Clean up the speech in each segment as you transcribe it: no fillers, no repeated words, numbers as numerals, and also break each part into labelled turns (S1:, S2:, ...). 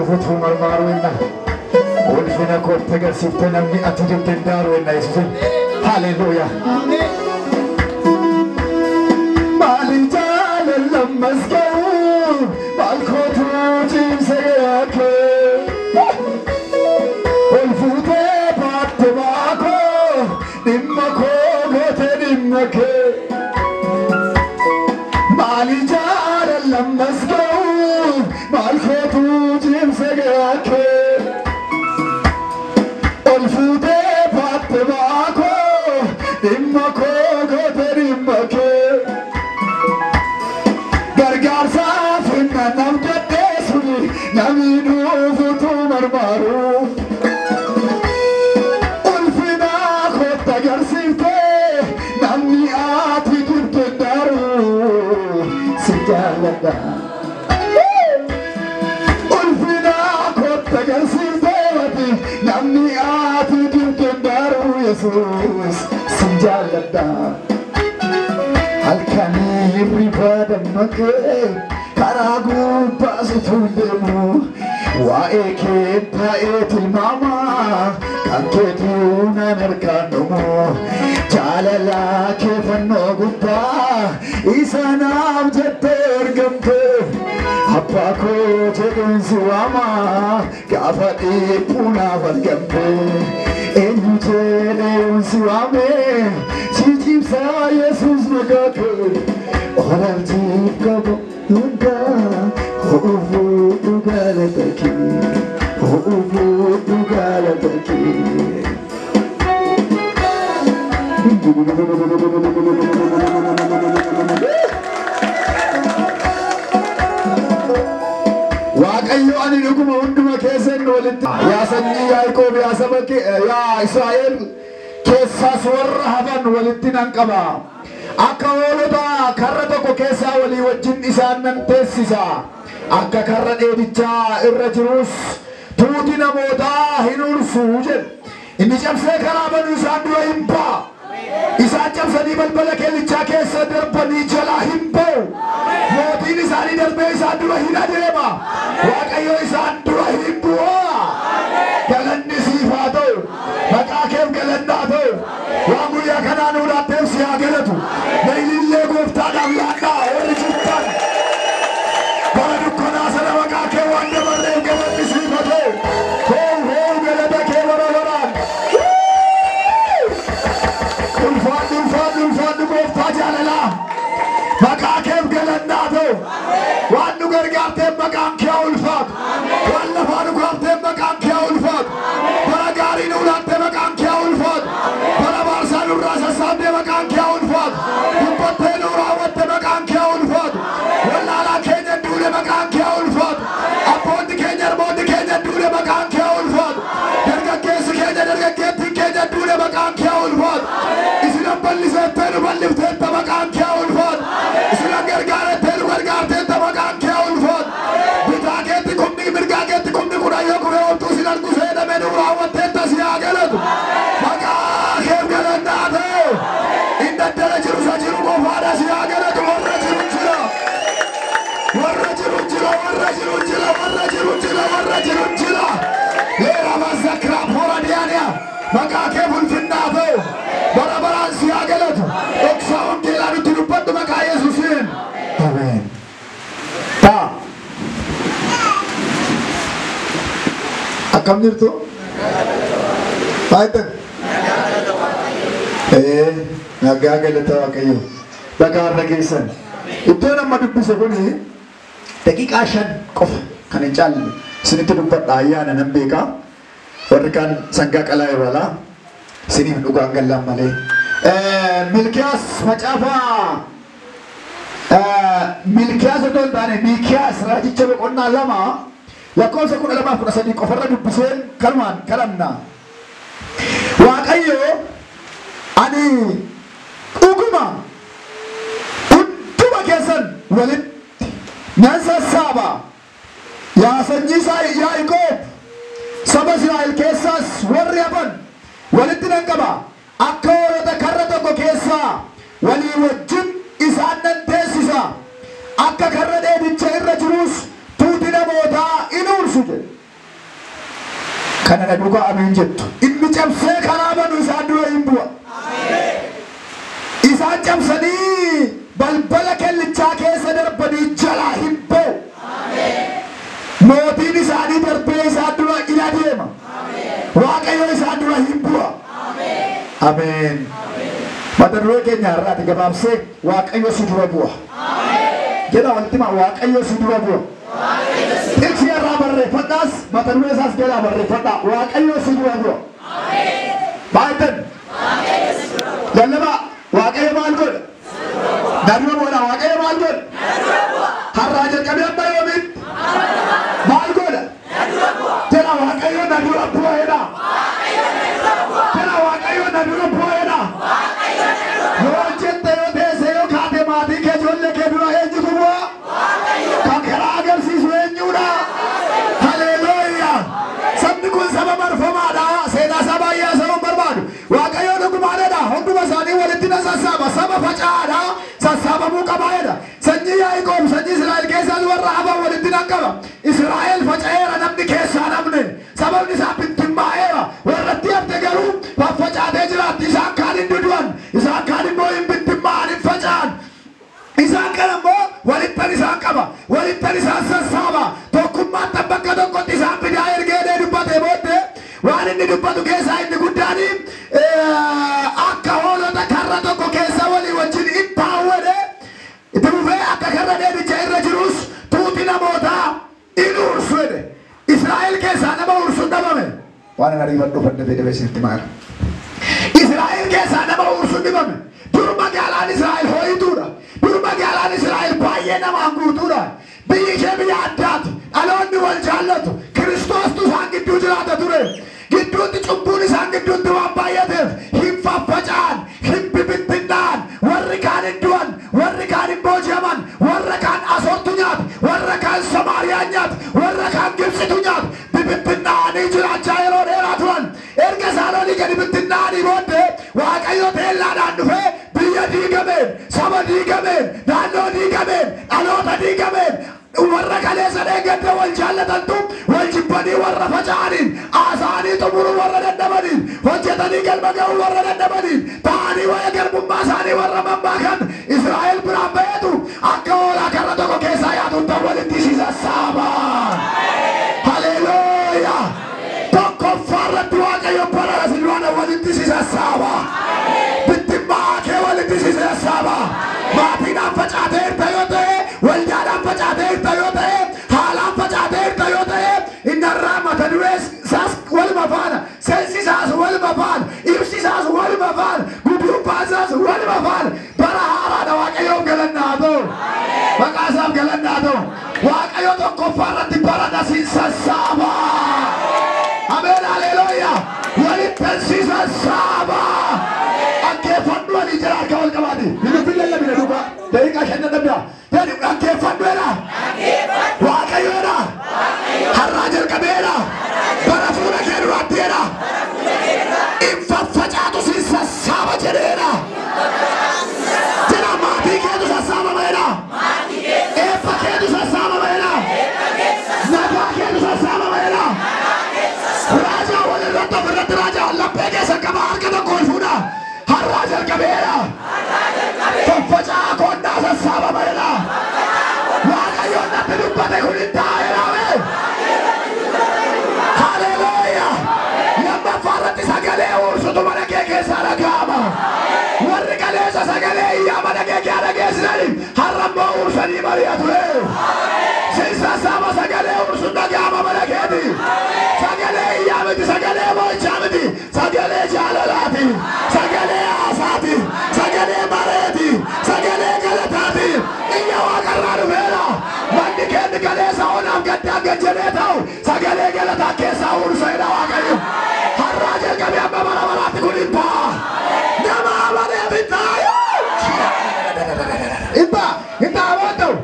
S1: futu marmaru inna ulfina kotte garsitte namni ati dubdendaru inna Yesuus hallelujah mali jaalallam maskau balkotu jimse yake ulfute patte bako dimma ko gote dimma ke mali jaalallam maskau balkotu jimse yake ulfute patte bako dimma ko gote dimma ke gargar safina nam kadesuni naminu futu marmaru ulfina khotta garsifte namni aati dubdendaru sijalada ulfina khotta garsifte namni aati dubdendaru Yesus sijalada Alkani ribada make karagu basutu demu wa eke taetil mama kanketu namerkanu jalala ke fanno gubba isanam jetter gamte appa ko jedun suama gafati puna vargamte enjele suame Sa Jesus magake oral tikabo nunca hovu ugalataki waaqayyo ani dhuguma hunduma keessan walitti yaa sanyii Yaaqoob yaa saba yaa Israa'el keessas warra hafan walitti nan qaba akka hoolota karra tokko keessaa walii wajjin isaan nan teessisa akka karra dheedichaa irra jirus tuuti namootaa hin ursu jedhe inni cabsee karaa banuu isaan dura hin ba'a isaan cabsanii balbala kellichaa keessa darbanii jalaa hin ba'u mootiin isaanii darbee isaan dura hin adeema waaqayyo isaan dura hin bu'a galanni siif haa ta'u maqaa keef galannaa ta'u waan guyyaa kanaa nuu laatteef si haa galatu leeyillee gooftaadhaaf laannaa warri jirtan bara dukkanaa sana maqaa kee waan dabarreef galanni siif haa ta'u hoo galata kee bara baraan ulfaadhu gooftaa jaalalaa maqaa keef galannaa ta'u waan nu gargaarteef maqaan kee ulfaatu waan lafaa nu gaafteef maqaan kee ulfaatu bara gaarii nu laatte maqaan kee ulfaatu bara baarsaa nurraa sassaabdee maqaan kee ulfaatu dubbattee nu raawwatte maqaan kee ulfaatu wallaalaa keenya duule maqaan kee ulfaatu abboonni keenya harmoonni keenya duule maqaan kee ulfaatu dargaggeessi keenya dargaggeettiin keenya duule maqaan kee ulfaatu isinan bal'iseettee nu bal'ifteetta maqaan kee ulfaatu isinan gargaarettee nu gargaarteetta maqaan kee ulfaatu bitaa keetti kumni mirgaa keetti kumni kudhayyoo kuree oltuu sinan gusee dhamee nu raawwatteetta si haa galatu maqaa keef galannaa ta'u in daddala jiru sa jiru qofaadha si haa galatu warra jiru jira leera masakraa poora diyaaniya maqaa keef ulfinnaa ta'u bara baraan si haa galatu dhoksaa hundeelaa nutti dubbadhu maqaa Yesuusiin ameen akkam jirtu baay'atan nagaa galata waaqayyo dhagaa irra keessan iddoon amma dubbise kuni daqiiqaa 5 qofa kan hin caalle isinitti dubbadha ayyaana nan beekaa warri kaan sangaa qalaa irralaa isiniif dhugaan gallaan malee milkiyaas macaafaa milkiyaas otoo hin taane miikiyaas raajicha boqonnaa 2 lakkoofsa 12-13 qofarra dubbiseen kanumaan kadhanna waaqayyo ani dhuguma hunduma keessan walitti nan sassaaba yaa sanyii Yaaqoob saba Israa'el keessaas warri hafan walitti nan qaba akka hoolota karra tokko keessaa walii wajjin isaan nan teessisa akka karra dheedicha irra jirus tuuti namootaa in ursu jedhe Kana duuka amiin jettu. Inni cabsee karaa banu isaan dura hin bu'a. Isaan cabsanii balbala kellichaa keessa darbanii jalaa hin ba'u. Mootiin isaanii darbee isaan dura ila deema. Waaqayyo isaan dura hin bu'a. Ameen. Mata duree keenya irraati gabaabsee Waaqayyo si dura bu'a. Jedha wanti maa Waaqayyo si dura bu'a. Iksi irraa barreeffadhaas mata duree isaas jedhaa barreeffadhaa Waaqayyo si dura bu'a. Baay'atan. Lallabaa Waaqayyo maal godha? Nadura bu'a. Waaqayyo maal godha? Har'aa jalqabee amma yoomiin? Maal godha? Jedha Waaqayyo nadura bu'eedha. Jedha Waaqayyo nadura bu'eedha. Yoo jette yoo teesse yoo kaate maatii kee ijoollee kee dura eenyutu bu'a? Kan karaa agarsiisu eenyuudha? Haleluuyaa! Sabni kun saba marfamaadha. Seenaa isaa baay'ee haasa'uun barbaadu. Waaqayyo dhugumaadha. Hunduma isaanii walitti na sassaaba. Saba faca'aadha. Sassaabamuu qabaa'edha. Sanyii Yaaqoob sanyii Israa'el keessaas warra hafan walitti nan qaba. Israa'el faca'eera namni keessaa namne. Sababni isaa bittimmaa'eera. Warratti hafte garuu faffacaatee jiraatti. Isaan kaan hin dudu'an. Isaan kaan immoo hin bittimmaa'an hin faca'an. Isaan kan immoo walittan isaan qaba. Walittan isaan sassaaba. Tokkummaatti bakka tokkotti isaan fidaa ergee dubbate booddee waan inni dubbatu keessaa inni guddaan akka hoolota karra tokko keessa walii wajjin hin taa'uudhe itti fufee akka karra dheedicha irra jirus tuuti namootaa in ursuudhe. Israa'el keessaa nama ursuun dhabame. Waan hin ariifadhu faddatee dabeessifti maal? Israa'el keessaa nama ursuun dhabame. Dur magaalaan Israa'el hooyituudha. Dur magaalaan Israa'el baay'ee namaan guutuudha. Biyyi ishee biyya addaati. Dhaloonni wal jaallatu. Kiristoostu isaan gidduu jiraata ture. Gidduutti cubbuun isaan gidduutti waan baay'ateef hin faffaca'an, hin bibittinna'an. Warri kaan hin du'an, warri kaan hin booji'aman, warra kaan Asoortu nyaata, warra kaan Samaariyaa nyaata, warra kaan Gibsitu nyaata. Bibittinna'anii jiraachaa yeroo dheeraa turan. Erga isaanii gadi bittinna'anii booddee Waaqayyo teellaadhaan dhufee biyya diigameen, saba diigameen, naannoo diigameen, dhaloota diigameen. Warra kaleessa deeggadda wal jaallatantu wal jibbanii warra faca'aniin aasaanii xumuruu warra dadhabaniin hojjetanii galma ga'uu warra dadhabaniin ta'anii waa'ee garbummaa isaanii warra mammaakan Israa'el biraan ba'eetu akka hoolaa karra tokko keessaa yaatuun ta'u walitti si sassaaba. Haleluuyaa! Tokkoffaarratti Waaqayyo barara si duraan walitti si sassaaba. Bittimmaa kee walitti si sassaaba. Maatiidhaan facaatee irta yoo ta'e waldaadhaan facaatee irta yoo ta'e haalaan facaatee irta yoo ta'e innarraa mata duree isaas waluma faana seensi isaas waluma faana ibsi isaas waluma faana gubuubbaa isaas waluma faana bara haaraadha. Waaqayyoof galannaa ta'u maqaa isaaf galannaa ta'u Waaqayyo tokkoffaarratti barana si sassaaba. Ameen haleluuyaa! Walittan si sassaaba. Dhaggeeffadhu walii jira harka wal qabaate bilbila labina duuba daqiiqaa 5 dabdaa dhaggeeffadhuudha. Waaqayyoodha. Har'aa jalqabeedha. Bara fuula kee duraattiidha. In faffacaatu si sassaaba jedheedha. Jira maatii keetu sassaabameedha. Eebba keetu sassaabameedha. Nagaa keetu sassaabameedha. Raajaa walirratti ofirratti raajaa laphee keessa qaba harka tokko ol fuudha. Har'aa jalqabeedha. Faffacaa koonnaa sassaabameedha. Waaqayyoon natti dubbate kun hin taa'eedhaame. Haleluuyaa! Lammaffaarratti sagalee ursutu mana kee keessaa dhaga'ama. Warri qaleessa sagalee iyyaa mana kee kee dhageessisanii har'a immoo ursanii mari'atu. Si sassaaba sagalee ursuun dhaga'ama mana keeti. Sagalee iyyaa miti, sagalee mo'ichaa miti, sagalee jaalalaati, sagalee haasaati, sagalee bareeti, sagalee galataati. Iyya waaqarraa dhufeera. Manni keenya kaleessa onaaf gaddaan gajjadee ta'u sagalee galataa keessaa urseedha Waaqayyo. Har'aa jalqabee amma bara baraatti kun hin ba'a. Nama amaneef hin taayu. Hin ba'a. Hin taa'amoo ta'u.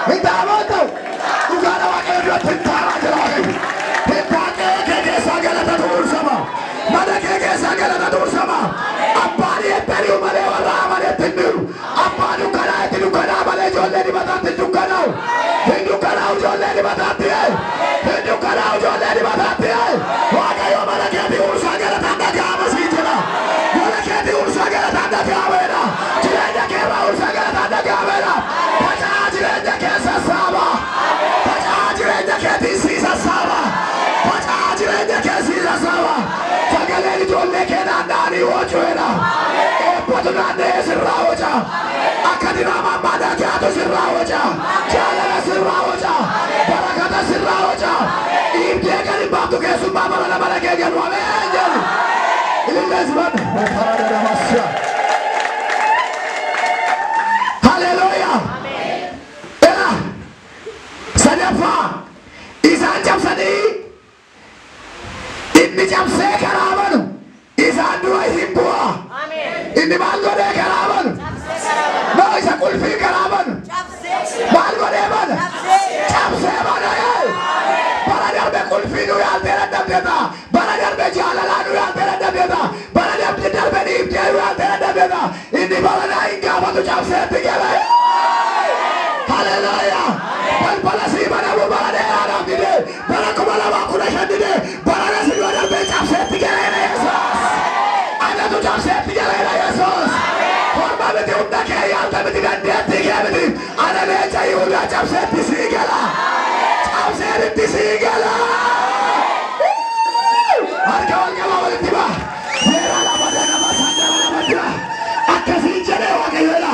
S1: Hin taa'amoo ta'u. Dhugaadha Waaqayyo duratti hin taa'aa jira Waaqayyo. Hin taa'ee kee keessaa galatatu ursama. Mana kee keessaa galatatu ursama. Abbaan eebbari'u malee warra amaneetti hin jiru. Abbaan dukkanaa itti dukkanaa malee ijoollee dibataatti hin dukkanaa'u. Hin dukkanaa'u ijoollee dibataatti. Hin dukkanaa'u ijoollee dibataatti. Walakati ursaagala tanda kaama siitira. Walakati ursaagala tanda kaamera. Jireenya keerraa ursaagala tanda kaamera. Facaa jireenya keessa saaba. Facaa jireenya keetii siisa saaba. Facaa jireenya keessiisa saaba. Sagaleen ijoollee kee naanna'anii hoocuudha. Eebbatu naanna'ee sirraa hoca. Akka diraamaa maadaa keetu sirraa hoca. Jaalala sirraa hoca. Barakata sirraa hoca. Ibdee gadi baaftu keessummaa bara bara kee jedhu ameen jedhu. Ilillees badhu. Farada damasya. Hallelujah. Era. Sadaffaa. Isaan cabsanii. Inni cabsee karaa banu. Isaan dura isin bu'a. Inni maal godhee karaa banu. No isa qulfii karaa banu. Maal godhee bana. Cabsee bana. Bara darbe qulfii nu yaaltee dadhabdeeta. Bara darbe jaalalaa nu yaaltee dadhabdeeta. Bara darbe dhiibdee nu yaaltee dadhabdeeta. Inni bara naa hin gaafatu cabseetti gala. Hallelujah. Balbala sii banamu bara dheeraadhaaf dide. Bara 2015 dide. Bara nasi yoo darbe cabseetti gala Yesuus. Anatu cabseetti gala Yesuus. Horma miti hunda kee yaalta miti dandeetti kee miti. Ana meecha Yihudaa cabseetti sii gala. Cabseetti sii gala. Harka wal qaba walitti ba. Seera lama nama sandara nama jira. Akkasiin jedhee Waaqayyoodha.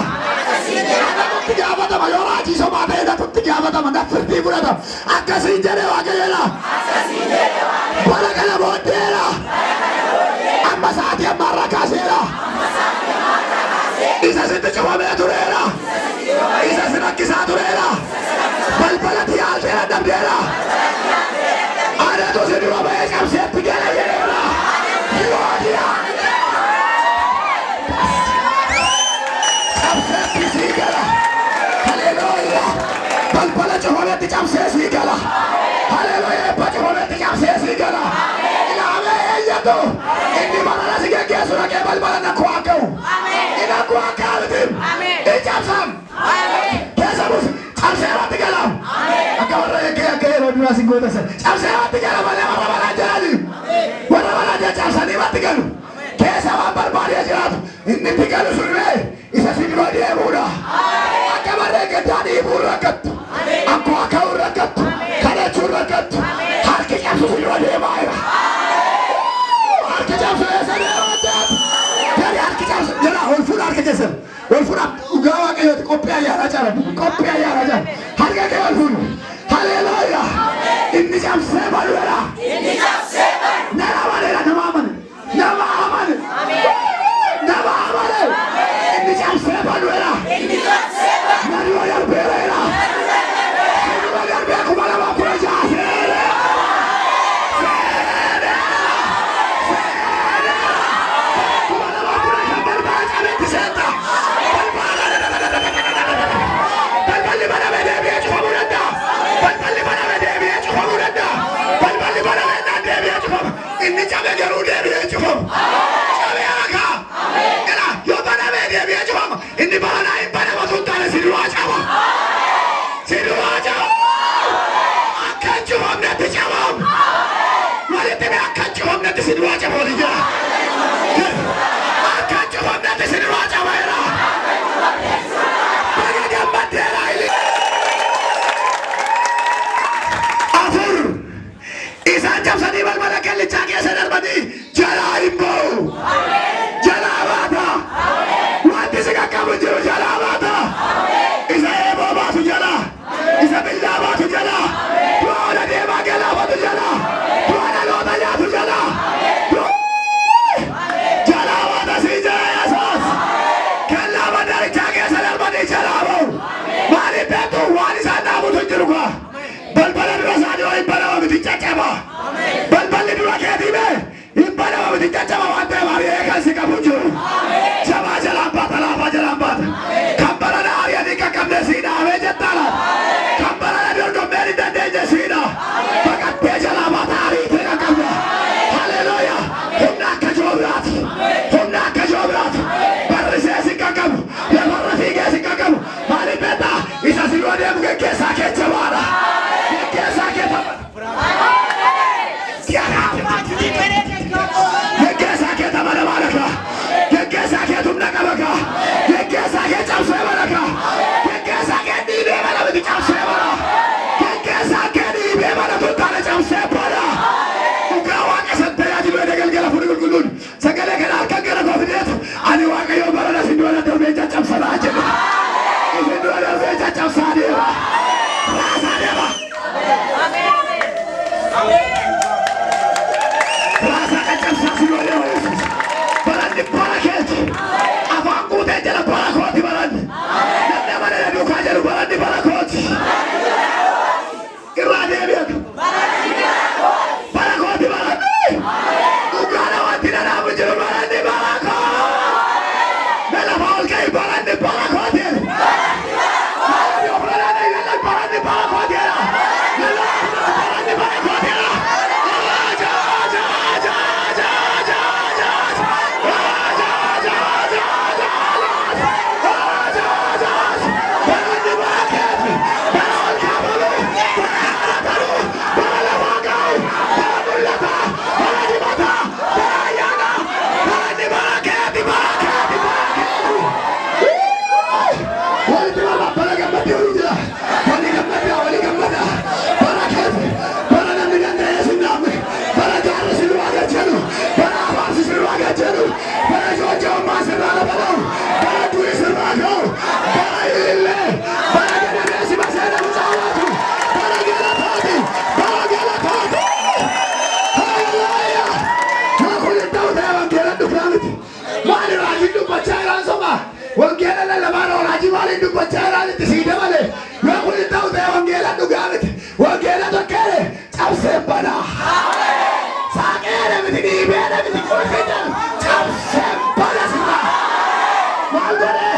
S1: Tutti gaafatama yoo raajii somaa ta'edha tutti gaafatama naffirtii fudhatama. Akkasiin jedhee Waaqayyoodha. Bara kana booddeedha. Amma sa'aatii ammaarraa kaaseera. Isa sitti cufamee tureera. Isa si rakkisaa tureera. Balbalatti yaaltee dadhabdeera. Anatu si dura ba'ee cabseetti gala jedheera. Cabseetti sii gala. Haleluuyaa. Balbala cufametti cabsee sii gala. Haleluuyaa. Ebba cufametti cabsee sii gala. Ilaamee eeyyatu. Inni balala si geggeessu dhaqee balbala nakkoo akka'u. Inakkoo akka'aalitiin. Icabsam. Keessa bus. Cabsee irratti galam. Akka warra akka yeroo duraa si goota sana. Cabsee irratti gala malee warra balaa jirani. Warra balaa jira cabsanii irratti galu. Keessa waan barbaadee jiraatu. Inni itti galu sunillee isa si dura deemuudha. Akka barree gaddaa dhiibuu rakkattu. Akkoo akka'uu rakkattu. Kadhachuu rakkattu. Harki cabsu si dura deemaa jira. Harki cabsu eessa deemaa jiraatu. Gadi harki cabsu jala ol fuudha harka keessan. Ol fuudha dhugaa Waaqayyooti qophii ayyaana jaalatu. Qophii ayyaana jaalatu. Harka kee ol fuudhu. Haleluuyaa. Inni cabsee baluudha. Inni cabsee balu. Nama amaneera nama amane. Nama amane. Nama amane. Inni cabsee baluudha. Inni cabsee balu. Nani waa darbeera. Nani waa darbee 2016. Inni cabe garuu deebi'ee cufamu. Cabe akka. Ela yoo banamee deebi'ee cufamu. Inni baranaa hin banamatu hin taane si duraa caba. Si duraa caba. Akka hin cufamnetti cabamu. Walitti mee akka hin cufamnetti si duraa caba wali jira. Akka hin cufamnetti si duraa caba jira. Baga gammaddeera ili. Afur. Isaan cabsanii balbala kellichaa keessa darbanii jalaa hin ba'u. Jalaa baata. Wanti si qaqqabu jiru jalaa baata. Isa eeboo baatu jala. Isa billaa baatu jala. Du'oona deemaa galaafatu jala. Du'oona loota nyaatu jala. Jalaa baata si jala Yesuus. Kellaa bandarichaa keessa darbanii jalaa ba'u. Maaliif beektu waan isaan dhaabutu hin jiru kaa. Balbala dura isaanii yoo hin banama miti caccaba. Balballi dura keetii mee hin banama miti caccaba waan ta'eef ari'ee kan si qabu jiru. Jabaa jalaan baata laafaa jalaan baata. Kan barana ari'anii qaqqabne sii dhaabee jettaala. Kan barana dorgommeen hin dandeenye sii dha. Baqattee jalaa baata ariitee qaqqabne. Haleluuyaa. Humna akka joobiraati. Humna akka joobiraati. Barrisee si qaqqabu. Lafarra fiigee si qaqqabu. Maaliif beektaa isa si yoo deemu geggeessaa kee jabaadha. Geggeessaa kee tapha. ده وانجيلا دكانت ما لي راجي دبچا سما وانجيلا لما راجي ما لي دبچا تسيده ماله يقول ده وانجيلا دكانت وانجيلا دكانه تابسبنا ساكره بتدي بينا بتقول كده تابسبنا سما مالدره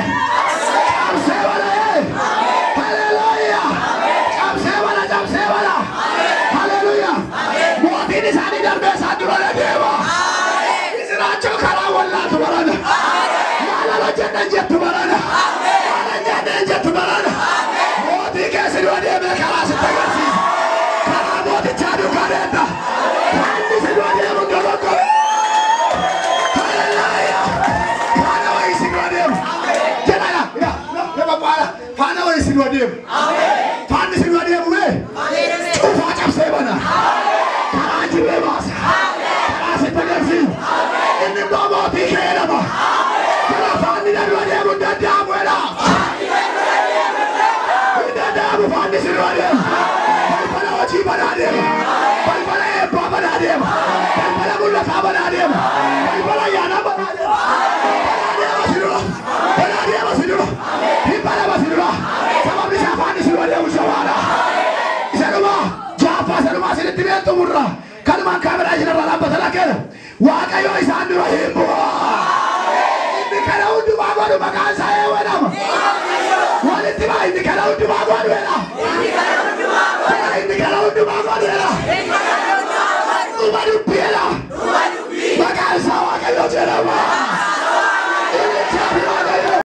S1: تابسبنا هاليلويا تابسبنا هاليلويا موتين ساني دربه سادرونه ديوا اسراچو خرا ولا تبرانا مالا جنن جت برانا مالا جنن جت برانا موتي كسر ودي به خلاص تغسي خرا موتي چادو كارندا عندي سدودي مغلق هاليلويا فانا ويس سدودي جلالا يا بابا فانا ويس سدودي امين فانا سدودي امين شوف تابسبنا كراجي بس خلاص تغسي إن بابا تيجي ما كلا فاني دلوقتي بده دام ولا بده دام فاني سلواني بلا وجي بنادم بلا إبا بنادم بلا ملا كاب بنادم بلا يانا بنادم بنادم سلوا بلا بسلوا سبب لي فاني سلواني وشوالا سلوا جافا سلوا سلتي تمرة كلمة كاميرا جنرال الله بتلاقيه واقعي ويسان رحيم بوا إني كلاود باغور مكان سايا ونام والتبا إني كلاود باغور ولا إني كلاود باغور ولا وبارو بيلا